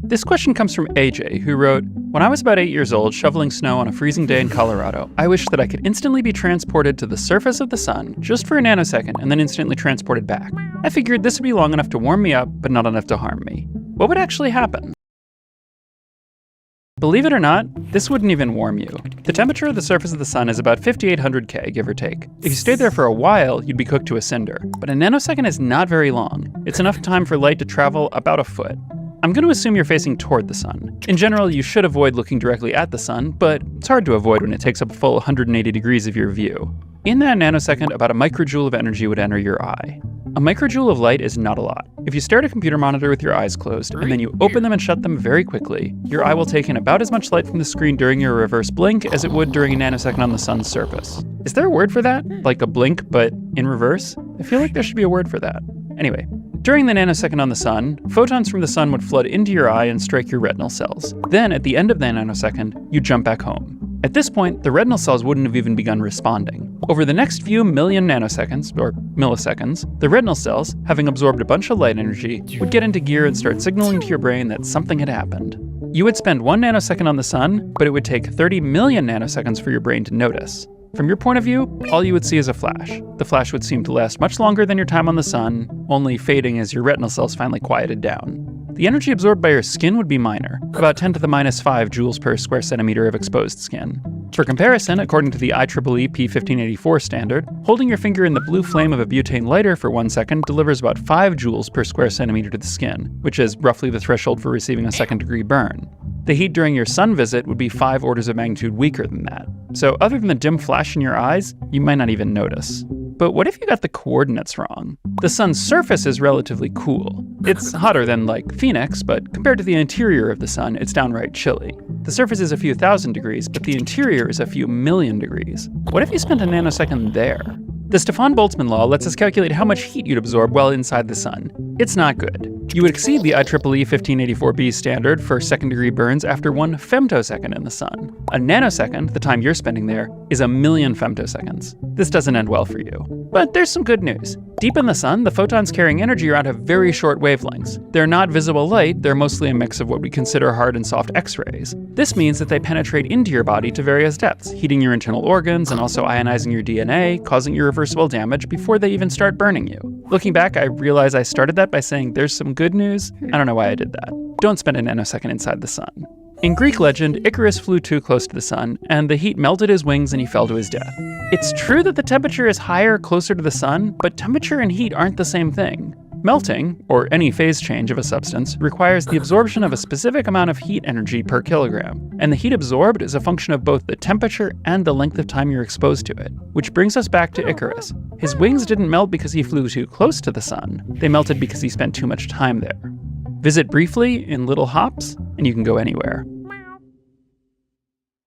This question comes from AJ, who wrote, "When I was about 8 years old, shoveling snow on a freezing day in Colorado, I wished that I could instantly be transported to the surface of the sun just for a nanosecond and then instantly transported back. I figured this would be long enough to warm me up, but not enough to harm me. What would actually happen?" Believe it or not, this wouldn't even warm you. The temperature of the surface of the sun is about 5800 K, give or take. If you stayed there for a while, you'd be cooked to a cinder. But a nanosecond is not very long. It's enough time for light to travel about a foot. I'm going to assume you're facing toward the sun. In general, you should avoid looking directly at the sun, but it's hard to avoid when it takes up a full 180 degrees of your view. In that nanosecond, about a microjoule of energy would enter your eye. A microjoule of light is not a lot. If you stare at a computer monitor with your eyes closed, and then you open them and shut them very quickly, your eye will take in about as much light from the screen during your reverse blink as it would during a nanosecond on the sun's surface. Is there a word for that? Like a blink, but in reverse? I feel like there should be a word for that. Anyway, during the nanosecond on the sun, photons from the sun would flood into your eye and strike your retinal cells. Then, at the end of the nanosecond, you jump back home. At this point, the retinal cells wouldn't have even begun responding. Over the next few million nanoseconds, or milliseconds, the retinal cells, having absorbed a bunch of light energy, would get into gear and start signaling to your brain that something had happened. You would spend 1 nanosecond on the sun, but it would take 30 million nanoseconds for your brain to notice. From your point of view, all you would see is a flash. The flash would seem to last much longer than your time on the sun, only fading as your retinal cells finally quieted down. The energy absorbed by your skin would be minor, about 10 to the minus 5 joules per square centimeter of exposed skin. For comparison, according to the IEEE P1584 standard, holding your finger in the blue flame of a butane lighter for 1 second delivers about 5 joules per square centimeter to the skin, which is roughly the threshold for receiving a second-degree burn. The heat during your sun visit would be 5 orders of magnitude weaker than that. So other than the dim flash in your eyes, you might not even notice. But what if you got the coordinates wrong? The sun's surface is relatively cool. It's hotter than, like, Phoenix, but compared to the interior of the sun, it's downright chilly. The surface is a few thousand degrees, but the interior is a few million degrees. What if you spent a nanosecond there? The Stefan-Boltzmann law lets us calculate how much heat you'd absorb while inside the sun. It's not good. You would exceed the IEEE 1584b standard for second-degree burns after 1 femtosecond in the sun. A nanosecond, the time you're spending there, is a million femtoseconds. This doesn't end well for you. But there's some good news. Deep in the sun, the photons carrying energy around have very short wavelengths. They're not visible light, they're mostly a mix of what we consider hard and soft X-rays. This means that they penetrate into your body to various depths, heating your internal organs and also ionizing your DNA, causing irreversible damage before they even start burning you. Looking back, I realize I started that by saying there's some good news. I don't know why I did that. Don't spend a nanosecond inside the sun. In Greek legend, Icarus flew too close to the sun, and the heat melted his wings and he fell to his death. It's true that the temperature is higher closer to the sun, but temperature and heat aren't the same thing. Melting, or any phase change of a substance, requires the absorption of a specific amount of heat energy per kilogram, and the heat absorbed is a function of both the temperature and the length of time you're exposed to it. Which brings us back to Icarus. His wings didn't melt because he flew too close to the sun, they melted because he spent too much time there. Visit briefly in little hops, and you can go anywhere.